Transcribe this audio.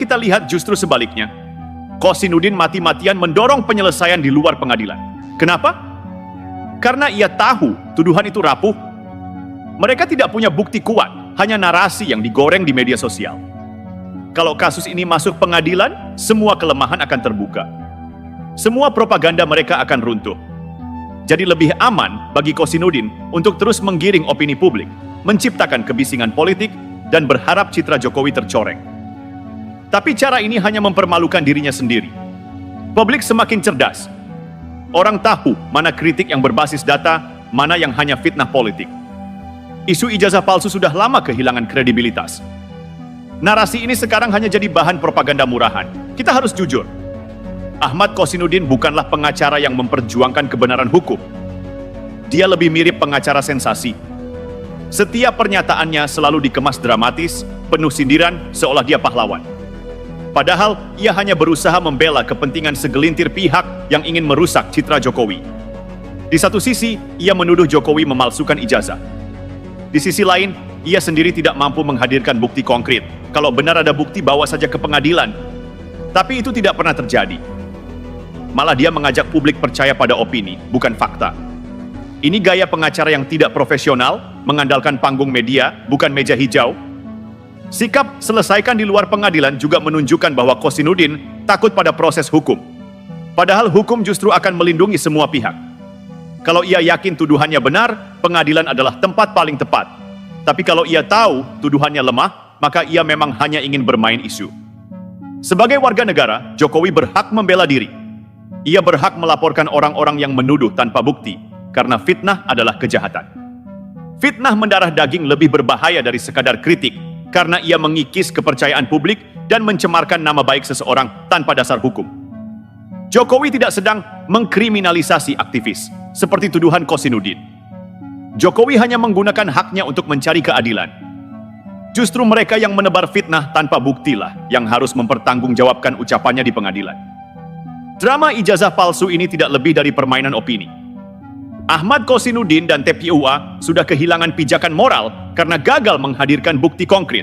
kita lihat justru sebaliknya. Kosinudin mati-matian mendorong penyelesaian di luar pengadilan. Kenapa? Karena ia tahu tuduhan itu rapuh. Mereka tidak punya bukti kuat, hanya narasi yang digoreng di media sosial. Kalau kasus ini masuk pengadilan, semua kelemahan akan terbuka. Semua propaganda mereka akan runtuh. Jadi lebih aman bagi Kosinudin untuk terus menggiring opini publik, menciptakan kebisingan politik, dan berharap citra Jokowi tercoreng. Tapi cara ini hanya mempermalukan dirinya sendiri. Publik semakin cerdas. Orang tahu mana kritik yang berbasis data, mana yang hanya fitnah politik. Isu ijazah palsu sudah lama kehilangan kredibilitas. Narasi ini sekarang hanya jadi bahan propaganda murahan. Kita harus jujur. Ahmad Kosinudin bukanlah pengacara yang memperjuangkan kebenaran hukum. Dia lebih mirip pengacara sensasi. Setiap pernyataannya selalu dikemas dramatis, penuh sindiran, seolah dia pahlawan. Padahal, ia hanya berusaha membela kepentingan segelintir pihak yang ingin merusak citra Jokowi. Di satu sisi, ia menuduh Jokowi memalsukan ijazah. Di sisi lain, ia sendiri tidak mampu menghadirkan bukti konkret. Kalau benar ada bukti, bawa saja ke pengadilan. Tapi itu tidak pernah terjadi. Malah dia mengajak publik percaya pada opini, bukan fakta. Ini gaya pengacara yang tidak profesional, mengandalkan panggung media, bukan meja hijau. Sikap selesaikan di luar pengadilan juga menunjukkan bahwa Kosinudin takut pada proses hukum. Padahal hukum justru akan melindungi semua pihak. Kalau ia yakin tuduhannya benar, pengadilan adalah tempat paling tepat. Tapi kalau ia tahu tuduhannya lemah, maka ia memang hanya ingin bermain isu. Sebagai warga negara, Jokowi berhak membela diri. Ia berhak melaporkan orang-orang yang menuduh tanpa bukti, karena fitnah adalah kejahatan. Fitnah mendarah daging lebih berbahaya dari sekadar kritik, karena ia mengikis kepercayaan publik dan mencemarkan nama baik seseorang tanpa dasar hukum. Jokowi tidak sedang mengkriminalisasi aktivis, seperti tuduhan Kosinudin. Jokowi hanya menggunakan haknya untuk mencari keadilan. Justru mereka yang menebar fitnah tanpa buktilah yang harus mempertanggungjawabkan ucapannya di pengadilan. Drama ijazah palsu ini tidak lebih dari permainan opini. Ahmad Kosinudin dan TPUA sudah kehilangan pijakan moral karena gagal menghadirkan bukti konkret.